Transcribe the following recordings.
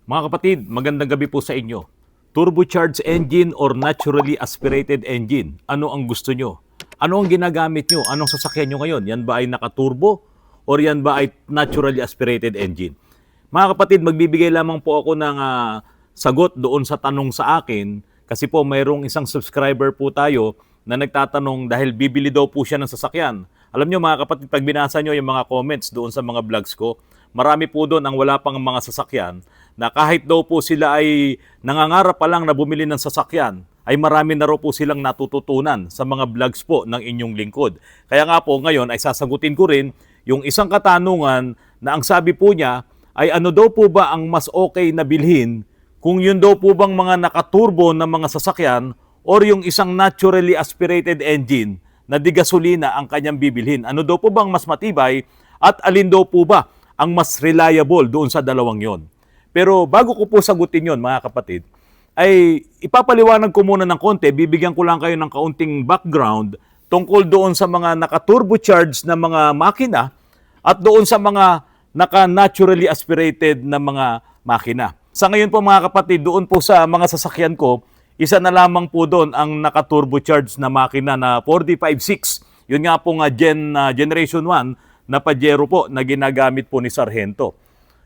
Mga kapatid, magandang gabi po sa inyo. Turbocharged engine or naturally aspirated engine? Ano ang gusto nyo? Ano ang ginagamit nyo? Anong sasakyan nyo ngayon? Yan ba ay nakaturbo or yan ba ay naturally aspirated engine? Mga kapatid, magbibigay lamang po ako ng sagot doon sa tanong sa akin kasi po mayroong isang subscriber po tayo na nagtatanong dahil bibili daw po siya ng sasakyan. Alam nyo mga kapatid, pag binasa nyo yung mga comments doon sa mga vlogs ko, marami po doon ang wala pang mga sasakyan na kahit daw po sila ay nangangarap pa lang na bumili ng sasakyan, ay marami na raw po silang natututunan sa mga vlogs po ng inyong lingkod. Kaya nga po ngayon ay sasagutin ko rin yung isang katanungan na ang sabi po niya ay ano daw po ba ang mas okay na bilhin kung yun daw po bang mga nakaturbo na mga sasakyan or yung isang naturally aspirated engine na di gasolina ang kanyang bibilhin. Ano daw po bang mas matibay at alin daw po ba ang mas reliable doon sa dalawang yon? Pero bago ko po sagutin yon mga kapatid, ay ipapaliwanag ko muna ng konti, bibigyan ko lang kayo ng kaunting background tungkol doon sa mga naka-turbocharged na mga makina at doon sa mga naka-naturally aspirated na mga makina. Sa ngayon po mga kapatid, doon po sa mga sasakyan ko, isa na lamang po doon ang naka-turbocharged na makina na 4D56. Yun nga po nga Generation 1 na Pajero po na ginagamit po ni Sargento.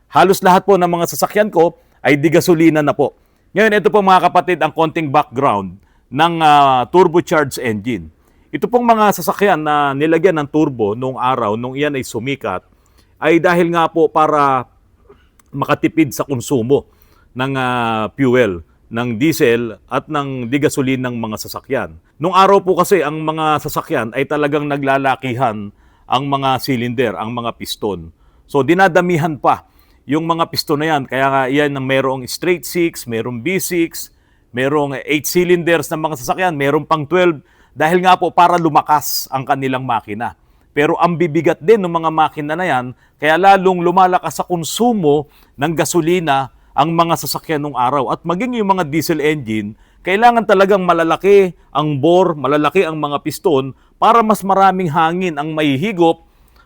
Halos lahat po ng mga sasakyan ko ay di gasolina na po. Ngayon, ito po mga kapatid ang konting background ng turbocharged engine. Ito pong mga sasakyan na nilagyan ng turbo noong araw, nung iyan ay sumikat, ay dahil nga po para makatipid sa konsumo ng fuel, ng diesel at ng di gasolina ng mga sasakyan. Noong araw po kasi ang mga sasakyan ay talagang naglalakihan ang mga cylinder, ang mga piston. So dinadamihan pa yung mga piston na yan. Kaya nga yan ang merong straight 6, merong B6, merong 8 cylinders ng mga sasakyan, merong pang 12 dahil nga po para lumakas ang kanilang makina. Pero ang bibigat din ng mga makina na yan, kaya lalong lumalakas sa konsumo ng gasolina ang mga sasakyan ng araw. At maging yung mga diesel engine, kailangan talagang malalaki ang bore, malalaki ang mga piston para mas maraming hangin ang mahihigop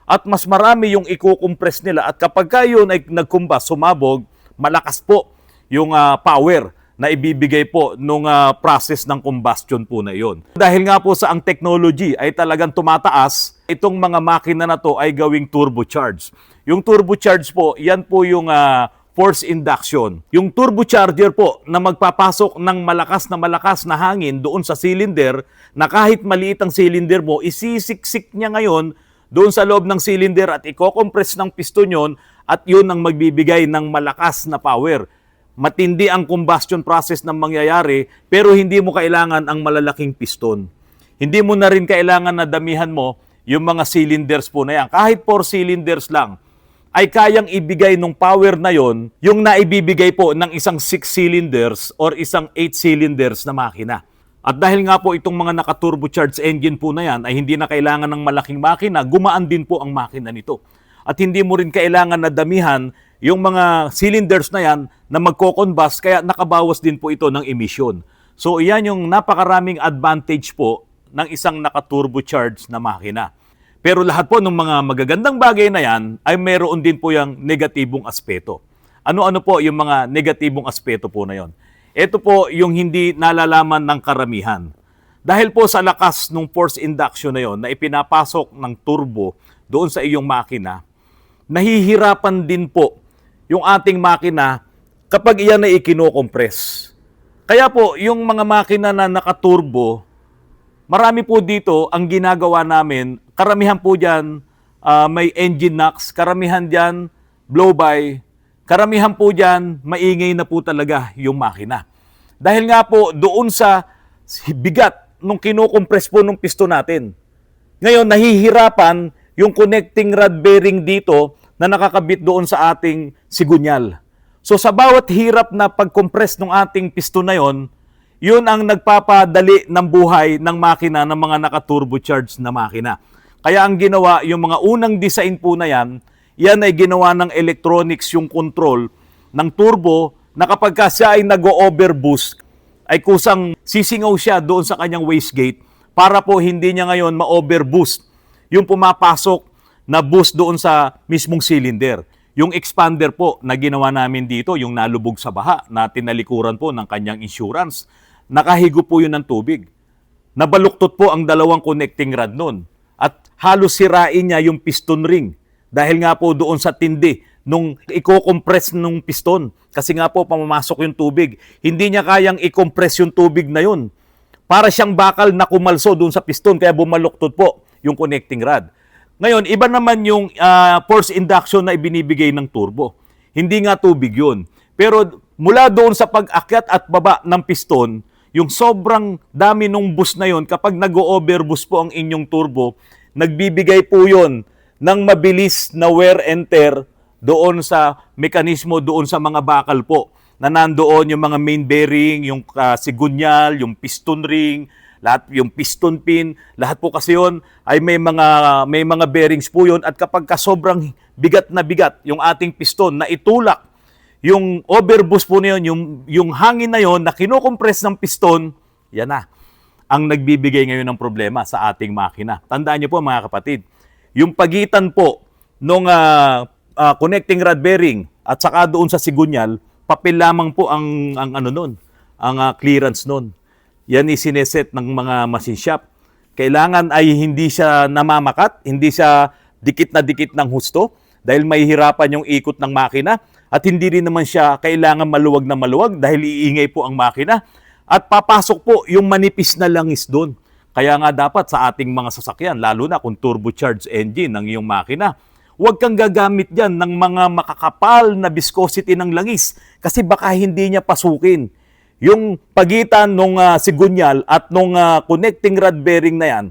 at mas marami yung i-compress nila. At kapag yun ay nagkumbas, sumabog, malakas po yung power na ibibigay po nung process ng combustion po na yon. Dahil nga po sa ang technology ay talagang tumataas, itong mga makina na to ay gawing turbocharged. Yung turbocharged po, yan po yung force induction. Yung turbocharger po na magpapasok ng malakas na hangin doon sa cylinder na kahit maliit ang cylinder mo, isisiksik niya ngayon doon sa loob ng cylinder at i-compress ng piston yon at yun ang magbibigay ng malakas na power. Matindi ang combustion process na mangyayari pero hindi mo kailangan ang malalaking piston. Hindi mo na rin kailangan na damihan mo yung mga cylinders po na yan. Kahit 4 cylinders lang ay kayang ibigay ng power na yon yung naibibigay po ng isang 6 cylinders or isang 8 cylinders na makina. At dahil nga po itong mga naka-turbocharged engine po na yan ay hindi na kailangan ng malaking makina, gumaan din po ang makina nito. At hindi mo rin kailangan na damihan yung mga cylinders na yan na magko-combust kaya nakabawas din po ito ng emission. So iyan yung napakaraming advantage po ng isang naka-turbocharged na makina. Pero lahat po ng mga magagandang bagay na yan ay mayroon din po yung negatibong aspeto. Ano-ano po yung mga negatibong aspeto po na yon? Ito po yung hindi nalalaman ng karamihan. Dahil po sa lakas ng force induction na yon na ipinapasok ng turbo doon sa iyong makina, nahihirapan din po yung ating makina kapag iyan ay ikino-compress. Kaya po, yung mga makina na nakaturbo, marami po dito ang ginagawa namin, karamihan po dyan may engine knocks, karamihan dyan blow-by, karamihan po dyan maingay na po talaga yung makina. Dahil nga po doon sa bigat nung kino-compress po nung piston natin. Ngayon, nahihirapan yung connecting rod bearing dito na nakakabit doon sa ating sigunyal. So sa bawat hirap na pag-compress ng ating piston na yon, yun ang nagpapadali ng buhay ng makina ng mga naka-turbocharged na makina. Kaya ang ginawa, yung mga unang design po na yan ay ginawa ng electronics yung control ng turbo na kapag siya ay nag-overboost, ay kusang sisingaw siya doon sa kanyang wastegate para po hindi niya ngayon ma-overboost yung pumapasok na boost doon sa mismong cylinder. Yung expander po na ginawa namin dito, yung nalubog sa baha na tinalikuran po ng kanyang insurance, nakahigo po yun ng tubig. Nabaluktot po ang dalawang connecting rod nun. At halos sirain niya yung piston ring. Dahil nga po doon sa tindi nung i-compress nung piston. Kasi nga po pamamasok yung tubig. Hindi niya kayang i-compress yung tubig na yun. Para siyang bakal na kumalso doon sa piston. Kaya bumaluktot po yung connecting rod. Ngayon, iba naman yung force induction na ibinibigay ng turbo. Hindi nga tubig yun. Pero mula doon sa pag-akyat at baba ng piston, yung sobrang dami nung boost na yun, kapag nag-overboost po ang inyong turbo, nagbibigay po yun ng mabilis na wear and tear doon sa mekanismo, doon sa mga bakal po, na nandoon yung mga main bearing, yung sigunyal, yung piston ring, lahat yung piston pin, lahat po kasi yon ay may mga bearings po yon, at kapag sobrang bigat na bigat yung ating piston na itulak, yung overboost po na yun, yung hangin na yon na kinocompress ng piston, yan na ang nagbibigay ngayon ng problema sa ating makina. Tandaan niyo po mga kapatid, yung pagitan po nung connecting rod bearing at saka doon sa sigunyal, papel lamang po ang ano nun, ang clearance nun. Yan isineset ng mga machine shop. Kailangan ay hindi siya namamakat, hindi siya dikit ng husto dahil mahihirapan yung ikot ng makina, at hindi rin naman siya kailangan maluwag na maluwag dahil iingay po ang makina, at papasok po yung manipis na langis doon. Kaya nga dapat sa ating mga sasakyan, lalo na kung turbocharged engine ng iyong makina, huwag kang gagamit dyan ng mga makakapal na viscosity ng langis kasi baka hindi niya pasukin. Yung pagitan nung sigunyal at nung connecting rod bearing na yan,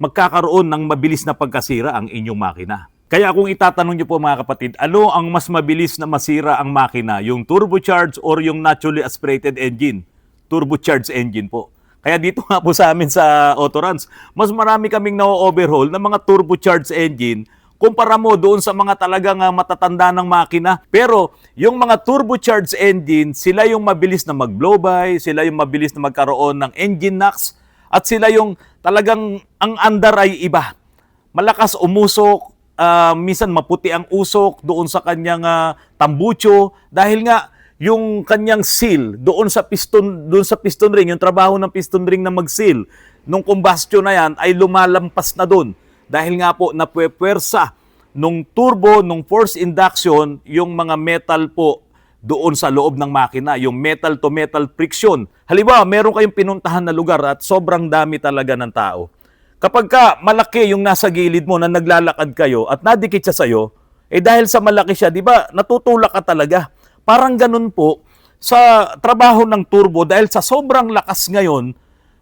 magkakaroon ng mabilis na pagkasira ang inyong makina. Kaya kung itatanong niyo po mga kapatid, ano ang mas mabilis na masira ang makina? Yung turbocharged or yung naturally aspirated engine? Turbocharged engine po. Kaya dito nga po sa amin sa Autorans, mas marami kaming na-overhaul ng mga turbocharged engine kumpara mo doon sa mga talagang matatanda ng makina. Pero yung mga turbocharged engine, sila yung mabilis na mag-blow-by, sila yung mabilis na magkaroon ng engine knocks, at sila yung talagang ang andar ay iba. Malakas umusok, minsan maputi ang usok doon sa kanyang tambucho dahil nga yung kanyang seal doon sa piston ring, yung trabaho ng piston ring na mag-seal nung combustion na yan ay lumalampas na doon. Dahil nga po napuwersa nung turbo, nung force induction, yung mga metal po doon sa loob ng makina, yung metal-to-metal friction. Halimbawa, meron kayong pinuntahan na lugar at sobrang dami talaga ng tao. Kapag ka malaki yung nasa gilid mo na naglalakad kayo at nadikit siya sa'yo, dahil sa malaki siya, di ba, natutulak ka talaga. Parang ganun po sa trabaho ng turbo dahil sa sobrang lakas ngayon,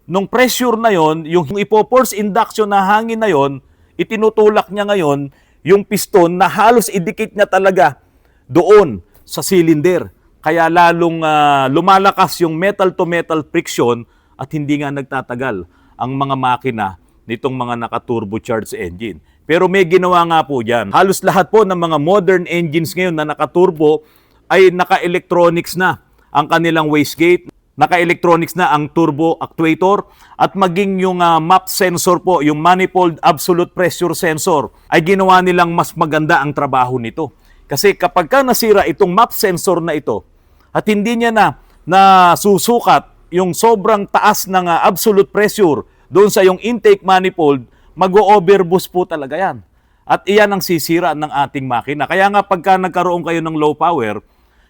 nung pressure na yon, yung ipo-force induction na hangin na yon, itinutulak niya ngayon yung piston na halos idikit niya talaga doon sa cylinder. Kaya lalong lumalakas yung metal-to-metal friction at hindi nga nagtatagal ang mga makina nitong mga naka-turbocharged engine. Pero may ginawa nga po dyan. Halos lahat po ng mga modern engines ngayon na naka-turbo ay naka-electronics na ang kanilang wastegate. Naka-electronics na ang turbo actuator, at maging yung MAP sensor po, yung manifold absolute pressure sensor, ay ginawa nilang mas maganda ang trabaho nito. Kasi kapag ka nasira itong MAP sensor na ito at hindi niya na susukat yung sobrang taas ng absolute pressure doon sa yung intake manifold, mag-overboost po talaga yan. At iyan ang sisira ng ating makina. Kaya nga pagka nagkaroon kayo ng low power,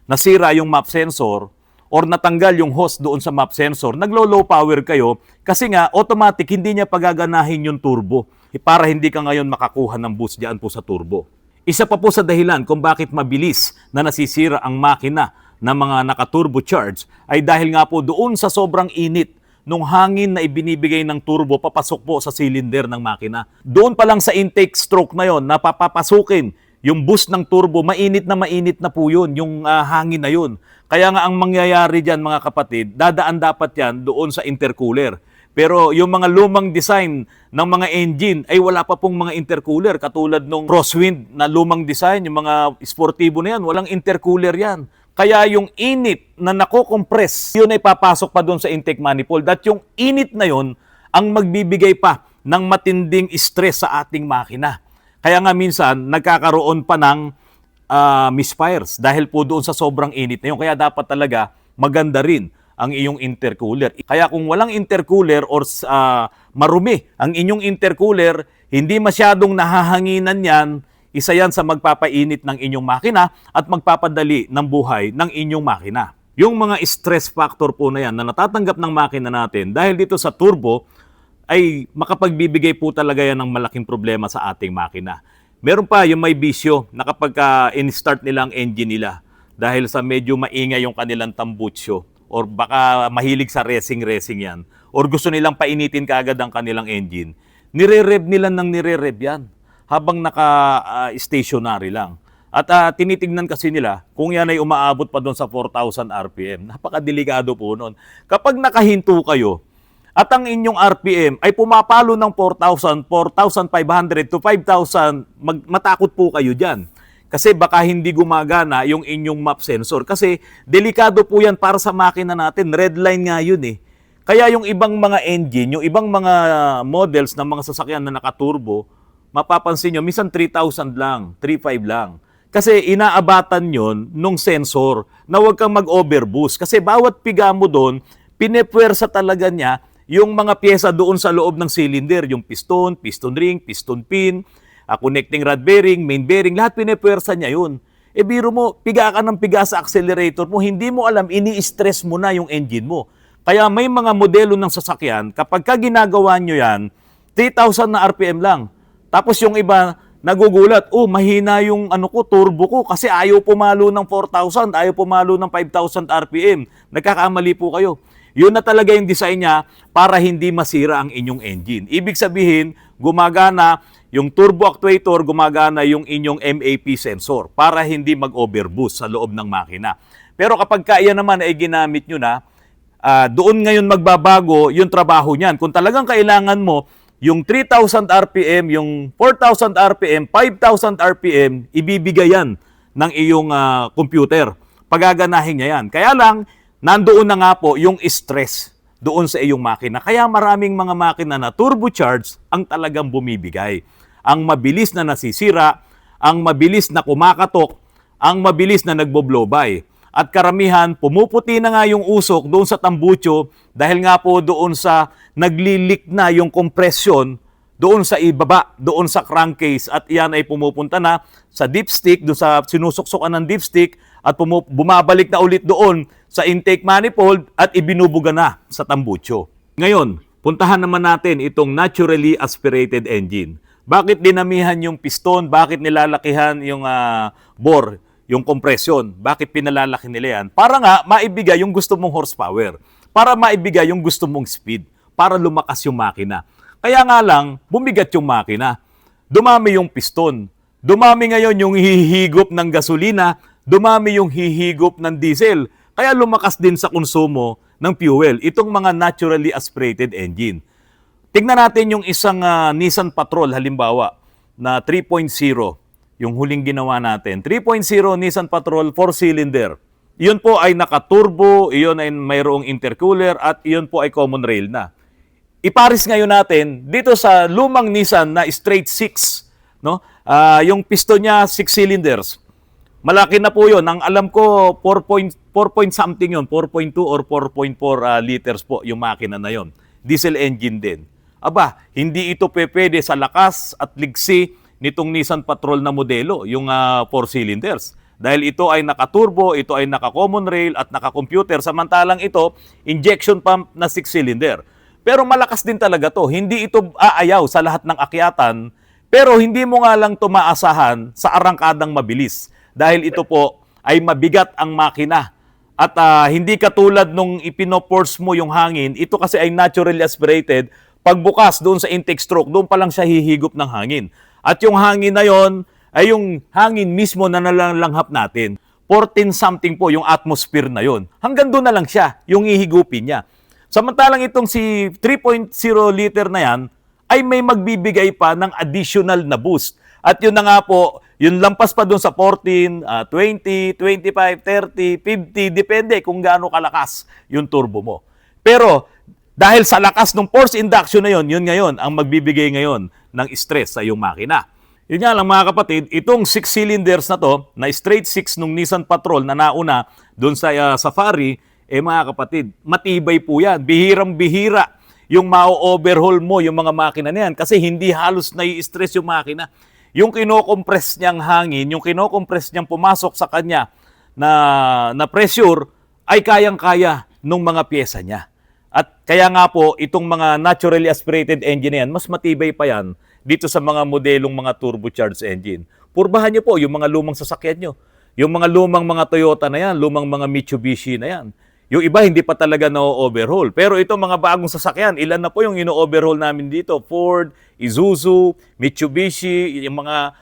nasira yung MAP sensor, or natanggal yung hose doon sa MAP sensor, naglo-low power kayo kasi nga automatic hindi niya pagaganahin yung turbo para hindi ka ngayon makakuha ng boost diyan po sa turbo. Isa pa po sa dahilan kung bakit mabilis na nasisira ang makina ng mga naka-turbocharged ay dahil nga po doon sa sobrang init nung hangin na ibinibigay ng turbo papasok po sa cylinder ng makina. Doon pa lang sa intake stroke na yon, napapapasukin yung boost ng turbo, mainit na po yun, yung hangin na yun. Kaya nga ang mangyayari dyan mga kapatid, dadaan dapat yan doon sa intercooler. Pero yung mga lumang design ng mga engine ay wala pa pong mga intercooler. Katulad nung crosswind na lumang design, yung mga sportibo na yan, walang intercooler yan. Kaya yung init na nako-compress, yun ay papasok pa doon sa intake manifold. At yung init na yun ang magbibigay pa ng matinding stress sa ating makina. Kaya nga minsan nagkakaroon pa ng misfires dahil po doon sa sobrang init na yun. Kaya dapat talaga maganda rin ang iyong intercooler. Kaya kung walang intercooler or marumi ang inyong intercooler, hindi masyadong nahahanginan yan, isa yan sa magpapainit ng inyong makina at magpapadali ng buhay ng inyong makina. Yung mga stress factor po na yan na natatanggap ng makina natin dahil dito sa turbo ay makapagbibigay po talaga yan ng malaking problema sa ating makina. Meron pa yung may bisyo na kapag in-start nila ang engine nila dahil sa medyo maingay yung kanilang tambutsyo or baka mahilig sa racing yan or gusto nilang painitin kaagad ang kanilang engine, nire-rev nila ng nire-rev yan habang naka-stationary lang. At tinitignan kasi nila kung yan ay umaabot pa doon sa 4,000 RPM. Napakadelikado po noon. Kapag nakahinto kayo at ang inyong RPM ay pumapalo ng 4,000, 4,500 to 5,000, matakot po kayo dyan. Kasi baka hindi gumagana yung inyong map sensor. Kasi delikado po yan para sa makina natin. Red line nga yun eh. Kaya yung ibang mga engine, yung ibang mga models ng mga sasakyan na nakaturbo, mapapansin nyo, minsan 3,000 lang, 3,500 lang. Kasi inaabatan yon nung sensor na huwag kang mag-overboost. Kasi bawat piga mo doon, pinepwersa talaga niya yung mga pyesa doon sa loob ng cylinder. Yung piston, piston ring, piston pin, connecting rod bearing, main bearing, lahat pinepwersa niya yun. E biro mo, piga ka ng piga sa accelerator mo, hindi mo alam, ini-stress mo na yung engine mo. Kaya may mga modelo ng sasakyan, kapag ka ginagawa nyo yan, 3,000 na RPM lang. Tapos yung iba, nagugulat, mahina yung turbo ko kasi ayaw pumalo ng 4,000, ayaw pumalo ng 5,000 RPM. Nagkakamali po kayo. Yun na talaga yung design niya para hindi masira ang inyong engine. Ibig sabihin, gumagana yung turbo actuator, gumagana yung inyong MAP sensor para hindi mag-overboost sa loob ng makina. Pero kapag kaya naman ay ginamit nyo na, doon ngayon magbabago yung trabaho niyan. Kung talagang kailangan mo, yung 3,000 RPM, yung 4,000 RPM, 5,000 RPM, ibibigay yan ng iyong computer. Pagaganahin niya yan. Kaya lang, nandoon na nga po yung stress doon sa iyong makina. Kaya maraming mga makina na turbocharged ang talagang bumibigay. Ang mabilis na nasisira, ang mabilis na kumakatok, ang mabilis na nagbo-blow by. At karamihan, pumuputi na nga yung usok doon sa tambucho dahil nga po doon sa naglilik na yung kompresyon doon sa ibaba, doon sa crankcase at yan ay pumupunta na sa dipstick, doon sa sinusuksukan ng dipstick at bumabalik na ulit doon sa intake manifold at ibinubuga na sa tambucho. Ngayon, puntahan naman natin itong naturally aspirated engine. Bakit dinamihan yung piston? Bakit nilalakihan yung bore? Yung compression, bakit pinalalaki nila yan? Para nga maibigay yung gusto mong horsepower, para maibigay yung gusto mong speed, para lumakas yung makina. Kaya nga lang, bumigat yung makina. Dumami yung piston. Dumami ngayon yung hihigop ng gasolina, dumami yung hihigop ng diesel. Kaya lumakas din sa konsumo ng fuel, itong mga naturally aspirated engine. Tingnan natin yung isang Nissan Patrol, halimbawa, na 3.0. Yung huling ginawa natin. 3.0 Nissan Patrol 4-cylinder. Iyon po ay naka-turbo, iyon ay mayroong intercooler, at iyon po ay common rail na. Iparis ngayon natin dito sa lumang Nissan na straight 6. No? Yung piston niya, 6 cylinders. Malaki na po yun. Ang alam ko, 4 point something yun. 4.2 or 4.4 liters po yung makina na yun. Diesel engine din. Aba, hindi ito pwede sa lakas at ligsi nitong Nissan Patrol na modelo, yung 4 cylinders. Dahil ito ay naka-turbo, ito ay naka-common rail at naka-computer, samantalang ito, injection pump na 6 cylinder. Pero malakas din talaga to. Hindi ito aayaw sa lahat ng akyatan, pero hindi mo nga lang tumaasahan sa arangkadang mabilis. Dahil ito po ay mabigat ang makina. At hindi katulad nung ipinoforce mo yung hangin, ito kasi ay naturally aspirated. Pagbukas doon sa intake stroke, doon pa lang siya hihigop ng hangin. At yung hangin na yon ay yung hangin mismo na nalanghap natin. 14 something po yung atmosphere na yon. Hanggang doon na lang siya, yung hihigupin niya. Samantalang itong si 3.0 liter na yan, ay may magbibigay pa ng additional na boost. At yun na nga po, yun lampas pa doon sa 14, 20, 25, 30, 50, depende kung gaano kalakas yung turbo mo. Pero dahil sa lakas ng force induction na yun ngayon ang magbibigay ngayon ng stress sa iyong makina. Yun nga lang mga kapatid, itong 6 cylinders na to, na straight 6 nung Nissan Patrol na nauna doon sa Safari, mga kapatid, matibay po yan. Bihirang-bihira yung ma-overhaul mo yung mga makina na yan kasi hindi halos nai-stress yung makina. Yung kino-compress niyang hangin, yung kino-compress niyang pumasok sa kanya na pressure ay kayang-kaya nung mga pyesa niya. At kaya nga po, itong mga naturally aspirated engine na yan, mas matibay pa yan dito sa mga modelong mga turbocharged engine. Purbahan nyo po yung mga lumang sasakyan nyo. Yung mga lumang mga Toyota na yan, lumang mga Mitsubishi na yan. Yung iba hindi pa talaga na-overhaul. Pero itong mga bagong sasakyan, ilan na po yung ino-overhaul namin dito? Ford, Isuzu, Mitsubishi, yung mga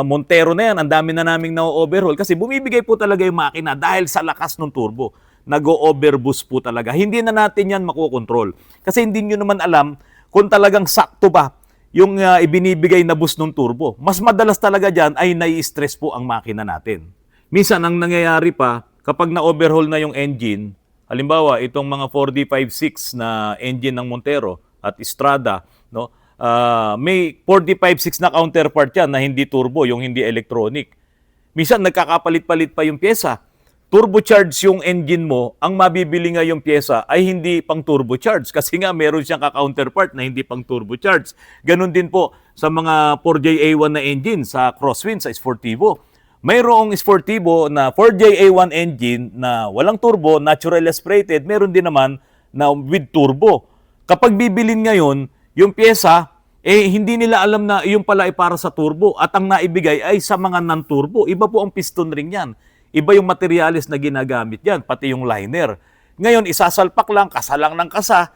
Montero na yan, ang dami na naming na-overhaul. Kasi bumibigay po talaga yung makina dahil sa lakas ng turbo. Nag-overboost po talaga. Hindi na natin yan makokontrol. Kasi hindi nyo naman alam kung talagang sakto ba yung ibinibigay na boost ng turbo. Mas madalas talaga dyan ay nai-stress po ang makina natin. Minsan, ang nangyayari pa, kapag na-overhaul na yung engine, halimbawa, itong mga 4D56 na engine ng Montero at Strada, no, may 4D56 na counterpart yan na hindi turbo, yung hindi electronic. Minsan, nagkakapalit-palit pa yung pyesa. Turbocharge yung engine mo, ang mabibili nga yung pyesa ay hindi pang turbocharge kasi nga meron siyang ka-counterpart na hindi pang turbocharge. Ganon din po sa mga 4JA1 na engine sa Crosswind, sa Sportivo. Mayroong Sportivo na 4JA1 engine na walang turbo, natural aspirated, meron din naman na with turbo. Kapag bibilin ngayon, yung pyesa, hindi nila alam na yung pala ay para sa turbo at ang naibigay ay sa mga non-turbo. Iba po ang piston ring yan. Iba yung materialis na ginagamit yan, pati yung liner. Ngayon, isasalpak lang, kasa lang ng kasa.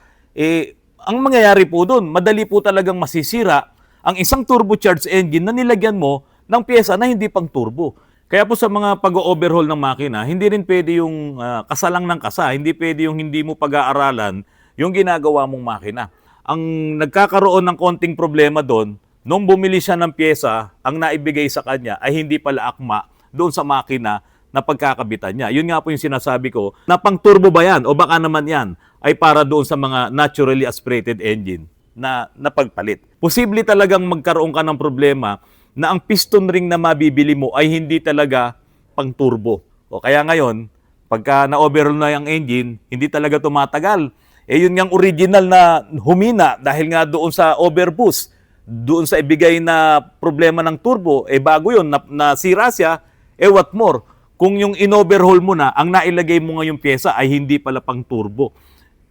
Ang mangyayari po doon, madali po talagang masisira ang isang turbocharged engine na nilagyan mo ng pyesa na hindi pang turbo. Kaya po sa mga pag-overhaul ng makina, hindi rin pwede yung kasa lang ng kasa, hindi pwede yung hindi mo pag-aaralan yung ginagawa mong makina. Ang nagkakaroon ng konting problema doon, nung bumili siya ng pyesa, ang naibigay sa kanya ay hindi pala akma doon sa makina na pagkakabitan niya. Yun nga po yung sinasabi ko, na pang turbo ba yan o baka naman yan ay para doon sa mga naturally aspirated engine na pagpalit. Posible talagang magkaroon ka ng problema na ang piston ring na mabibili mo ay hindi talaga pang turbo. O kaya ngayon, pagka na-overhaul na yung engine, hindi talaga tumatagal. Yun yung original na humina dahil nga doon sa overboost, doon sa ibigay na problema ng turbo, bago yun, nasira siya, what more? Kung yung in-overhaul mo na, ang nailagay mo ngayong pyesa ay hindi pala pang turbo,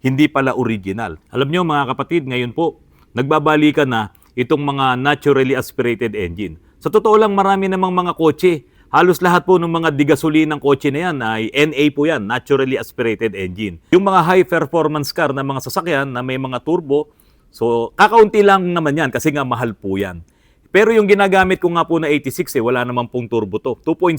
hindi pala original. Alam nyo mga kapatid, ngayon po, nagbabalikan na itong mga naturally aspirated engine. Sa totoo lang, marami namang mga kotse. Halos lahat po ng mga digasolinang kotse na yan ay NA po yan, naturally aspirated engine. Yung mga high performance car na mga sasakyan na may mga turbo, so kakaunti lang naman yan kasi nga mahal po yan. Pero yung ginagamit ko nga po na 86, wala naman pong turbo to. 2.0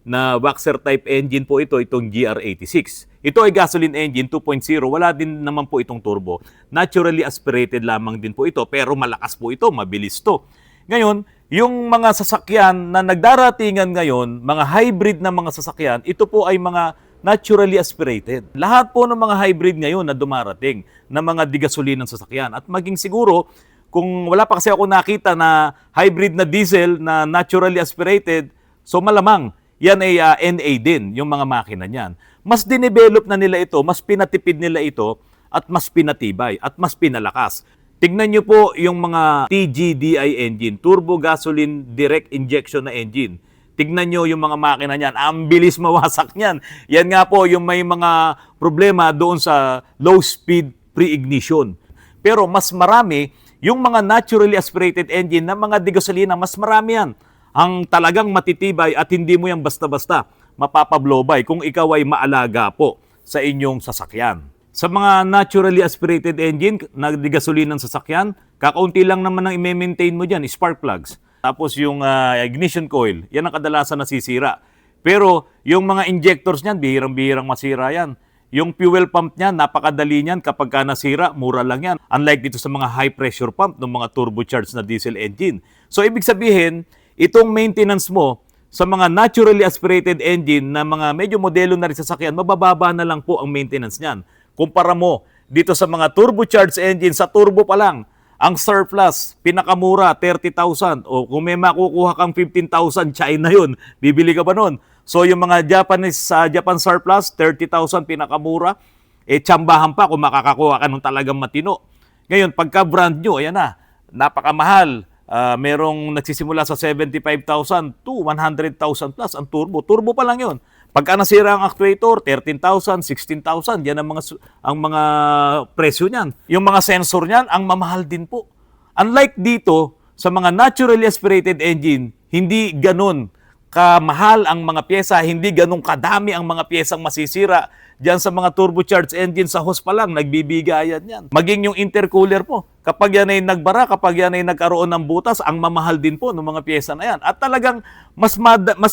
na Waxer type engine po ito, itong GR86. Ito ay gasoline engine 2.0, wala din naman po itong turbo. Naturally aspirated lamang din po ito, pero malakas po ito, mabilis to. Ngayon, yung mga sasakyan na nagdaratingan ngayon, mga hybrid na mga sasakyan, ito po ay mga naturally aspirated. Lahat po ng mga hybrid ngayon na dumarating na mga digasolinang sasakyan. At maging siguro, kung wala pa kasi ako nakita na hybrid na diesel na naturally aspirated, so malamang yan ay NA din, yung mga makina niyan. Mas dinevelop na nila ito, mas pinatipid nila ito, at mas pinatibay, at mas pinalakas. Tignan nyo po yung mga TGDI engine, Turbo Gasoline Direct Injection na engine. Tignan nyo yung mga makina niyan, ang bilis mawasak niyan. Yan nga po yung may mga problema doon sa low speed pre-ignition. Pero mas marami yung mga naturally aspirated engine na mga digasolina, mas marami yan. Ang talagang matitibay at hindi mo yan basta-basta mapapablow by kung ikaw ay maalaga po sa inyong sasakyan. Sa mga naturally aspirated engine na digasolina ng sasakyan, kakaunti lang naman ang i-maintain mo dyan, spark plugs. Tapos yung ignition coil, yan ang kadalasan nasisira. Pero yung mga injectors niyan, bihirang-bihirang masira yan. Yung fuel pump niya, napakadali niyan kapag ka nasira, mura lang yan. Unlike dito sa mga high pressure pump ng mga turbocharged na diesel engine. So ibig sabihin, itong maintenance mo sa mga naturally aspirated engine na mga medyo modelo na rin sasakyan, mabababa na lang po ang maintenance niyan. Kumpara mo dito sa mga turbocharged engine, sa turbo pa lang, Ang surplus, pinakamura, 30,000. O kung may makukuha kang 15,000, China yun. Bibili ka ba nun? So yung mga Japan surplus, 30,000 pinakamura. Tsambahan pa kung makakakuha ka ng talagang matino. Ngayon, pagka brand new, ayan na, napakamahal. Merong nagsisimula sa 75,000 to 100,000 plus ang turbo. Turbo pa lang yun. Pagka nasira ang actuator, 13,000, 16,000, yan ang mga presyo niyan. Yung mga sensor niyan, ang mamahal din po. Unlike dito, sa mga naturally aspirated engine, hindi ganun kamahal ang mga pyesa, hindi ganun kadami ang mga pyesang masisira. Diyan sa mga turbocharged engine sa hose pa lang, nagbibigayan yan. Maging yung intercooler po, kapag yan ay nagbara, kapag yan ay nagkaroon ng butas, ang mamahal din po ng mga pyesa na yan. At talagang mas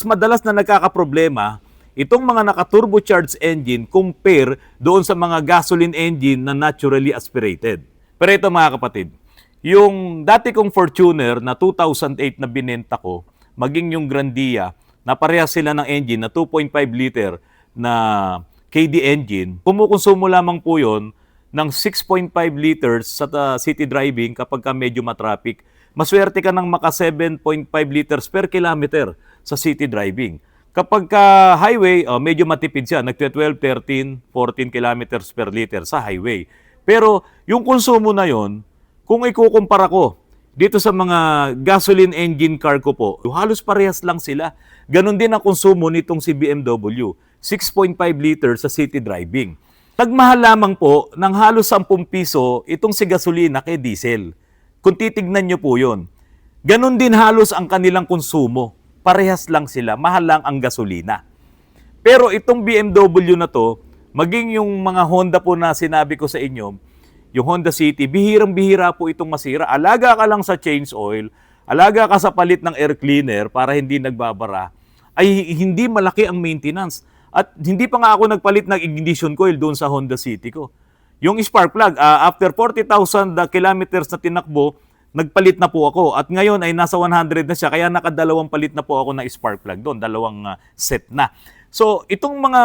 madalas na nagkakaproblema itong mga naka-turbocharged engine compare doon sa mga gasoline engine na naturally aspirated. Pero ito mga kapatid, yung dati kong Fortuner na 2008 na binenta ko, maging yung Grandia, na parehas sila ng engine na 2.5 liter na KD engine, kumukonsumo lamang po yun ng 6.5 liters sa city driving kapag ka medyo matraffic. Maswerte ka ng maka 7.5 liters per kilometer sa city driving. Kapag ka highway, medyo matipid siya. Nagte-12, 13, 14 kilometers per liter sa highway. Pero yung konsumo na yon, kung ikukumpara ko dito sa mga gasoline engine car ko po, halos parehas lang sila. Ganon din ang konsumo nitong si BMW. 6.5 liters sa city driving. Nagmahal lamang po ng halos 10 piso itong si gasolina kay diesel. Kung titignan nyo po yun. Ganon din halos ang kanilang konsumo. Parehas lang sila, mahal lang ang gasolina. Pero itong BMW na to, maging yung mga Honda po na sinabi ko sa inyo, yung Honda City, bihirang-bihira po itong masira. Alaga ka lang sa change oil, alaga ka sa palit ng air cleaner para hindi nagbabara, ay hindi malaki ang maintenance. At hindi pa nga ako nagpalit ng ignition coil doon sa Honda City ko. Yung spark plug, after 40,000 kilometers na tinakbo, nagpalit na po ako. At ngayon ay nasa 100 na siya, kaya nakadalawang palit na po ako ng spark plug doon. Dalawang set na. So, itong mga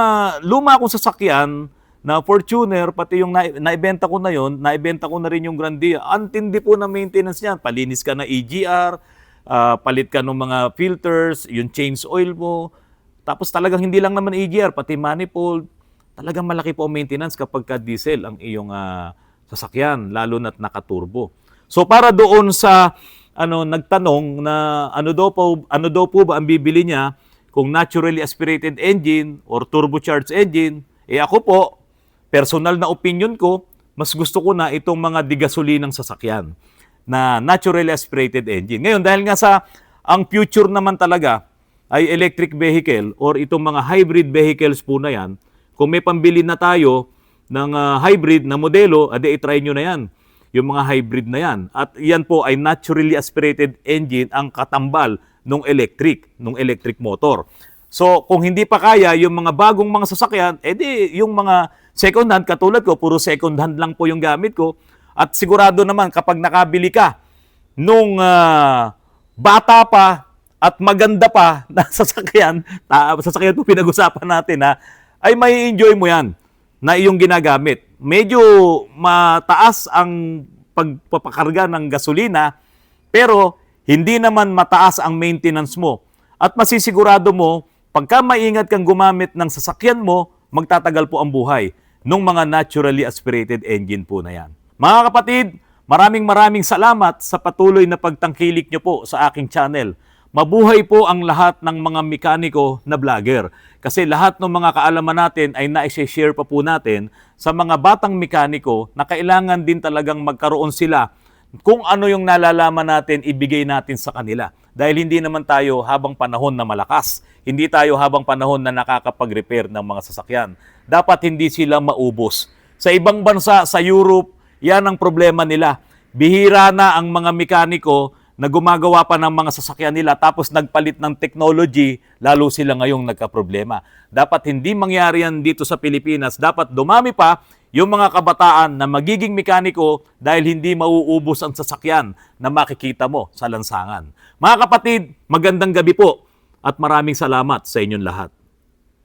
luma kong sasakyan na Fortuner, pati yung naibenta ko na yon, naibenta ko na rin yung Grandia. Antindi po na maintenance niyan. Palinis ka na EGR, palit ka ng mga filters, yung change oil mo. Tapos talagang hindi lang naman EGR, pati manifold. Talagang malaki po ang maintenance kapag ka diesel ang iyong sasakyan, lalo na't nakaturbo. So para doon sa nagtanong na ano daw po ba ang bibili niya kung naturally aspirated engine or turbocharged engine, ako po, personal na opinion ko, mas gusto ko na itong mga digasolinang sasakyan na naturally aspirated engine. Ngayon, dahil nga ang future naman talaga ay electric vehicle or itong mga hybrid vehicles po na yan, kung may pambili na tayo ng hybrid na modelo, i-try nyo na yan, yung mga hybrid na yan. At yan po ay naturally aspirated engine ang katambal ng electric motor. So, kung hindi pa kaya yung mga bagong mga sasakyan, yung mga second hand, katulad ko, puro second hand lang po yung gamit ko. At sigurado naman, kapag nakabili ka nung bata pa at maganda pa na sasakyan po pinag-usapan natin ay may enjoy mo yan na iyong ginagamit. Medyo mataas ang pagpapakarga ng gasolina, pero hindi naman mataas ang maintenance mo. At masisigurado mo, pagka maingat kang gumamit ng sasakyan mo, magtatagal po ang buhay ng mga naturally aspirated engine po na yan. Mga kapatid, maraming salamat sa patuloy na pagtangkilik nyo po sa aking channel. Mabuhay po ang lahat ng mga mekaniko na vlogger. Kasi lahat ng mga kaalaman natin ay na-share pa po natin sa mga batang mekaniko na kailangan din talagang magkaroon sila kung ano yung nalalaman natin, ibigay natin sa kanila. Dahil hindi naman tayo habang panahon na malakas. Hindi tayo habang panahon na nakakapag-repair ng mga sasakyan. Dapat hindi sila maubos. Sa ibang bansa, sa Europe, yan ang problema nila. Bihira na ang mga mekaniko na gumagawa pa ng mga sasakyan nila tapos nagpalit ng technology, lalo sila ngayong nagkaproblema. Dapat hindi mangyari yan dito sa Pilipinas. Dapat dumami pa yung mga kabataan na magiging mekaniko dahil hindi mauubos ang sasakyan na makikita mo sa lansangan. Mga kapatid, magandang gabi po at maraming salamat sa inyong lahat.